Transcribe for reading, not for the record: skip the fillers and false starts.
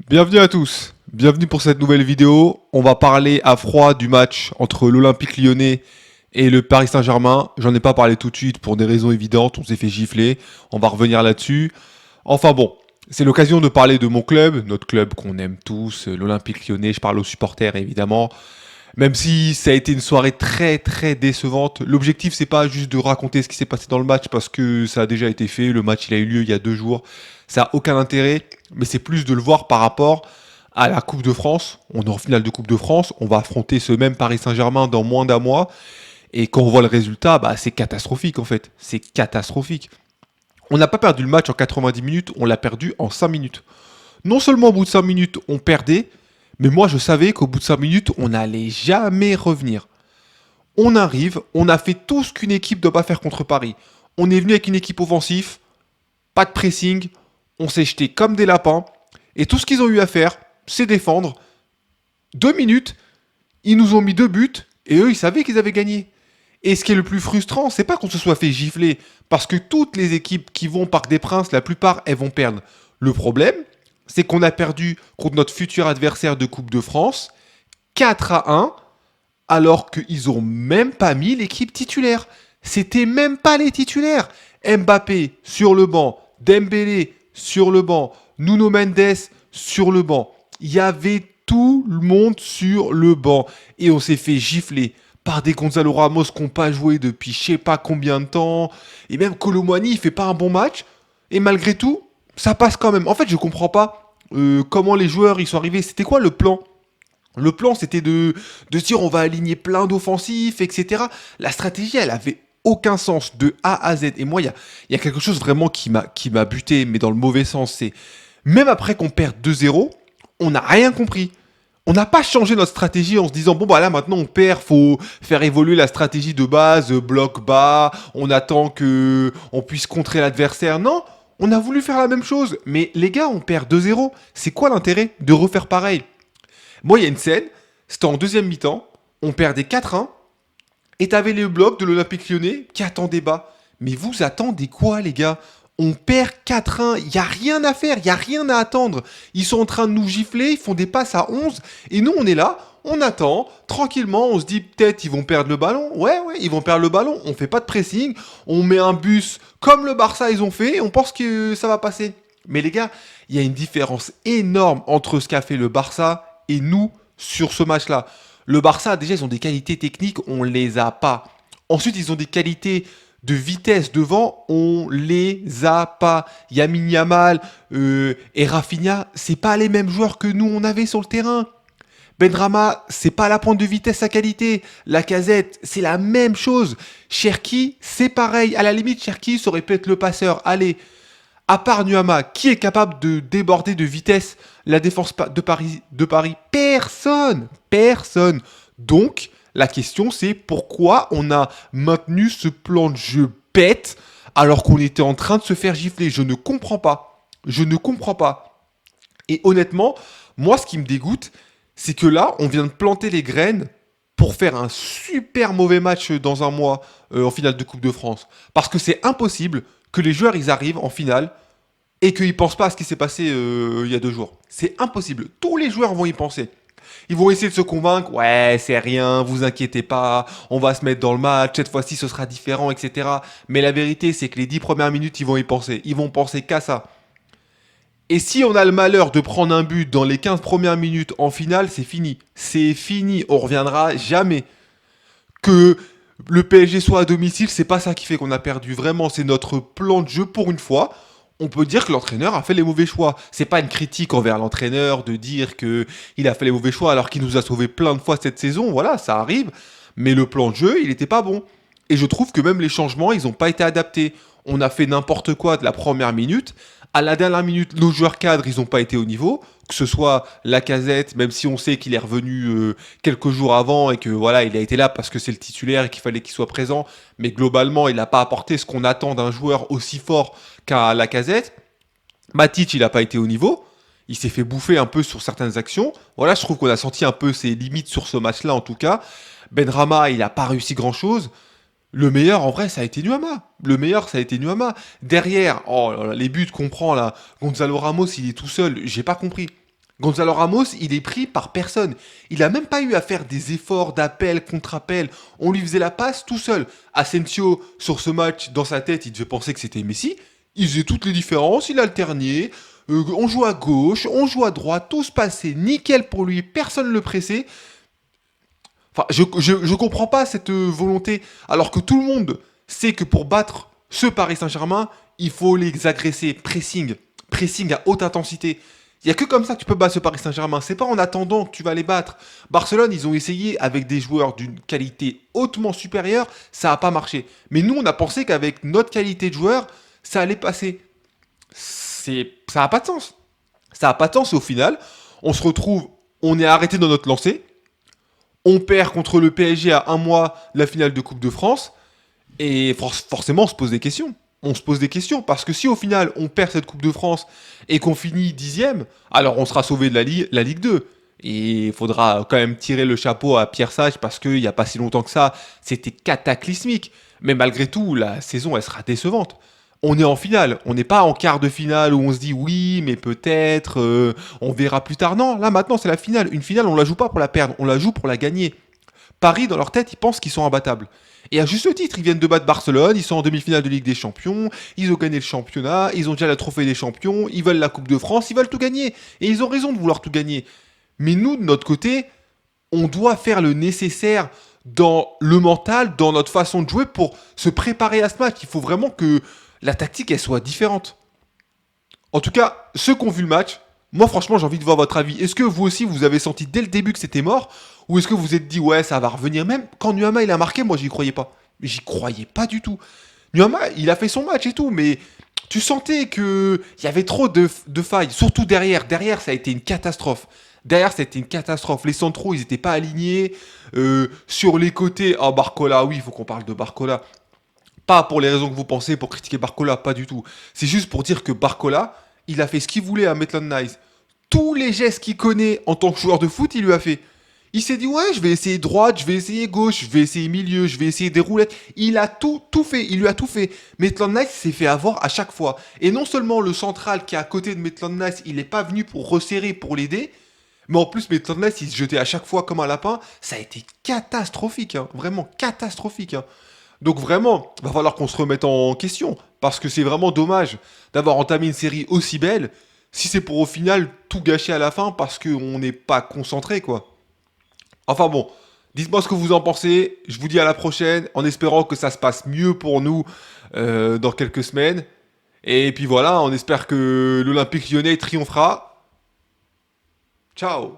Bienvenue à tous, bienvenue pour cette nouvelle vidéo. On va parler à froid du match entre l'Olympique Lyonnais et le Paris Saint-Germain. J'en ai pas parlé tout de suite pour des raisons évidentes, on s'est fait gifler, on va revenir là-dessus. Enfin bon, c'est l'occasion de parler de mon club, notre club qu'on aime tous, l'Olympique Lyonnais, je parle aux supporters évidemment. Même si ça a été une soirée très très décevante, l'objectif c'est pas juste de raconter ce qui s'est passé dans le match parce que ça a déjà été fait, le match il a eu lieu il y a 2 jours, ça a aucun intérêt, mais c'est plus de le voir par rapport à la Coupe de France. On est en finale de Coupe de France, on va affronter ce même Paris Saint-Germain dans moins d'un mois, et quand on voit le résultat, bah c'est catastrophique en fait, c'est catastrophique. On n'a pas perdu le match en 90 minutes, on l'a perdu en 5 minutes. Non seulement au bout de 5 minutes on perdait, mais moi je savais qu'au bout de 5 minutes on n'allait jamais revenir. On arrive, on a fait tout ce qu'une équipe ne doit pas faire contre Paris. On est venu avec une équipe offensive, pas de pressing, on s'est jeté comme des lapins, et tout ce qu'ils ont eu à faire, c'est défendre. 2 minutes, ils nous ont mis 2 buts, et eux ils savaient qu'ils avaient gagné. Et ce qui est le plus frustrant, c'est pas qu'on se soit fait gifler, parce que toutes les équipes qui vont au Parc des Princes, la plupart, elles vont perdre. Le problème, c'est qu'on a perdu contre notre futur adversaire de Coupe de France 4-1, alors qu'ils ont même pas mis l'équipe titulaire. C'était même pas les titulaires. Mbappé sur le banc, Dembélé sur le banc, Nuno Mendes sur le banc. Il y avait tout le monde sur le banc. Et on s'est fait gifler par des Gonzalo Ramos qui n'ont pas joué depuis je sais pas combien de temps. Et même Colomwani, il fait pas un bon match. Et malgré tout, ça passe quand même. En fait, je comprends pas comment les joueurs ils sont arrivés. C'était quoi le plan? Le plan, c'était de se dire on va aligner plein d'offensifs, etc. La stratégie, elle avait aucun sens de A à Z. Et moi, il y a quelque chose vraiment qui m'a buté, mais dans le mauvais sens. C'est même après qu'on perd 2-0, on n'a rien compris. On n'a pas changé notre stratégie en se disant bon bah là maintenant on perd, faut faire évoluer la stratégie de base, bloc bas, on attend que on puisse contrer l'adversaire. Non, on a voulu faire la même chose. Mais les gars, on perd 2-0. C'est quoi l'intérêt de refaire pareil? Moi, il y a une scène, c'était en deuxième mi-temps, on perdait 4-1, et t'avais le bloc de l'Olympique Lyonnais qui attendait bas. Mais vous attendez quoi, les gars? On perd 4-1, il n'y a rien à faire, il n'y a rien à attendre. Ils sont en train de nous gifler, ils font des passes à 11, et nous, on est là, on attend, tranquillement, on se dit peut-être ils vont perdre le ballon. Ouais, ils vont perdre le ballon, on fait pas de pressing, on met un bus comme le Barça ils ont fait, et on pense que ça va passer. Mais les gars, il y a une différence énorme entre ce qu'a fait le Barça et nous sur ce match-là. Le Barça, déjà, ils ont des qualités techniques, on les a pas. Ensuite, ils ont des qualités de vitesse devant, on les a pas. Yamin Yamal et Rafinha, c'est pas les mêmes joueurs que nous on avait sur le terrain. Benrama, c'est pas la pointe de vitesse sa qualité. Lacazette, c'est la même chose. Cherki, c'est pareil. À la limite, Cherki, ça aurait pu être le passeur. Allez, à part Nuama, qui est capable de déborder de vitesse la défense de Paris? Personne. Personne. Donc, la question c'est pourquoi on a maintenu ce plan de jeu bête alors qu'on était en train de se faire gifler. Je ne comprends pas. Je ne comprends pas. Et honnêtement, moi ce qui me dégoûte, c'est que là, on vient de planter les graines pour faire un super mauvais match dans un mois en finale de Coupe de France. Parce que c'est impossible que les joueurs ils arrivent en finale et qu'ils pensent pas à ce qui s'est passé il y a 2 jours. C'est impossible. Tous les joueurs vont y penser. Ils vont essayer de se convaincre, ouais, c'est rien, vous inquiétez pas, on va se mettre dans le match, cette fois-ci ce sera différent, etc. Mais la vérité, c'est que les 10 premières minutes, ils vont y penser. Ils vont penser qu'à ça. Et si on a le malheur de prendre un but dans les 15 premières minutes en finale, c'est fini. C'est fini, on reviendra jamais. Que le PSG soit à domicile, c'est pas ça qui fait qu'on a perdu. Vraiment, c'est notre plan de jeu pour une fois. On peut dire que l'entraîneur a fait les mauvais choix. C'est pas une critique envers l'entraîneur de dire que il a fait les mauvais choix alors qu'il nous a sauvé plein de fois cette saison. Voilà, ça arrive. Mais le plan de jeu, il était pas bon. Et je trouve que même les changements, ils ont pas été adaptés. On a fait n'importe quoi de la première minute. À la dernière minute, nos joueurs cadres, ils n'ont pas été au niveau. Que ce soit Lacazette, même si on sait qu'il est revenu quelques jours avant et que voilà, il a été là parce que c'est le titulaire et qu'il fallait qu'il soit présent. Mais globalement, il n'a pas apporté ce qu'on attend d'un joueur aussi fort qu'un Lacazette. Matic, il n'a pas été au niveau. Il s'est fait bouffer un peu sur certaines actions. Voilà, je trouve qu'on a senti un peu ses limites sur ce match-là en tout cas. Benrama, il n'a pas réussi grand-chose. Le meilleur, en vrai, ça a été Nuama. Le meilleur, ça a été Nuama. Derrière, oh là là, les buts qu'on prend là, Gonzalo Ramos, il est tout seul. J'ai pas compris. Gonzalo Ramos, il est pris par personne. Il a même pas eu à faire des efforts d'appel, contre-appel. On lui faisait la passe tout seul. Asensio, sur ce match, dans sa tête, il devait penser que c'était Messi. Il faisait toutes les différences, il alternait. On joue à gauche, on joue à droite, tout se passait nickel pour lui, personne ne le pressait. Enfin, je comprends pas cette volonté. Alors que tout le monde sait que pour battre ce Paris Saint-Germain, il faut les agresser. Pressing. Pressing à haute intensité. Il n'y a que comme ça que tu peux battre ce Paris Saint-Germain. C'est pas en attendant que tu vas les battre. Barcelone, ils ont essayé avec des joueurs d'une qualité hautement supérieure, ça n'a pas marché. Mais nous, on a pensé qu'avec notre qualité de joueur, ça allait passer. Ça n'a pas de sens. Ça n'a pas de sens et au final, on se retrouve, on est arrêté dans notre lancée. On perd contre le PSG à un mois de la finale de Coupe de France. Et forcément, on se pose des questions. On se pose des questions parce que si au final on perd cette Coupe de France et qu'on finit dixième, alors on sera sauvé de la Ligue 2. Et il faudra quand même tirer le chapeau à Pierre Sage parce qu'il n'y a pas si longtemps que ça, c'était cataclysmique. Mais malgré tout, la saison, elle sera décevante. On est en finale, on n'est pas en quart de finale où on se dit oui, mais peut-être, on verra plus tard. Non, là maintenant c'est la finale. Une finale, on la joue pas pour la perdre, on la joue pour la gagner. Paris, dans leur tête, ils pensent qu'ils sont imbattables. Et à juste titre, ils viennent de battre Barcelone, ils sont en demi-finale de Ligue des Champions, ils ont gagné le championnat, ils ont déjà le trophée des champions, ils veulent la Coupe de France, ils veulent tout gagner. Et ils ont raison de vouloir tout gagner. Mais nous, de notre côté, on doit faire le nécessaire dans le mental, dans notre façon de jouer pour se préparer à ce match. Il faut vraiment que la tactique, elle soit différente. En tout cas, ceux qui ont vu le match, moi franchement j'ai envie de voir votre avis. Est-ce que vous aussi vous avez senti dès le début que c'était mort ou est-ce que vous vous êtes dit ouais ça va revenir. Même quand Nuama il a marqué, moi j'y croyais pas. J'y croyais pas du tout. Nuama il a fait son match et tout mais tu sentais que il y avait trop de failles, surtout derrière. Derrière ça a été une catastrophe. Derrière c'était une catastrophe. Les centraux ils étaient pas alignés. Sur les côtés, oh Barcola, oui il faut qu'on parle de Barcola. Pas pour les raisons que vous pensez, pour critiquer Barcola, pas du tout. C'est juste pour dire que Barcola, il a fait ce qu'il voulait à Maitland Nice. Tous les gestes qu'il connaît en tant que joueur de foot, il lui a fait. Il s'est dit, ouais, je vais essayer droite, je vais essayer gauche, je vais essayer milieu, je vais essayer des roulettes. Il a tout fait, il lui a tout fait. Maitland Nice s'est fait avoir à chaque fois. Et non seulement le central qui est à côté de Maitland Nice, il n'est pas venu pour resserrer, pour l'aider, mais en plus, Maitland Nice, il se jetait à chaque fois comme un lapin. Ça a été catastrophique, hein, vraiment catastrophique. Hein. Donc vraiment, va falloir qu'on se remette en question. Parce que c'est vraiment dommage d'avoir entamé une série aussi belle si c'est pour au final tout gâcher à la fin parce qu'on n'est pas concentré, quoi. Enfin bon, dites-moi ce que vous en pensez. Je vous dis à la prochaine en espérant que ça se passe mieux pour nous dans quelques semaines. Et puis voilà, on espère que l'Olympique lyonnais triomphera. Ciao.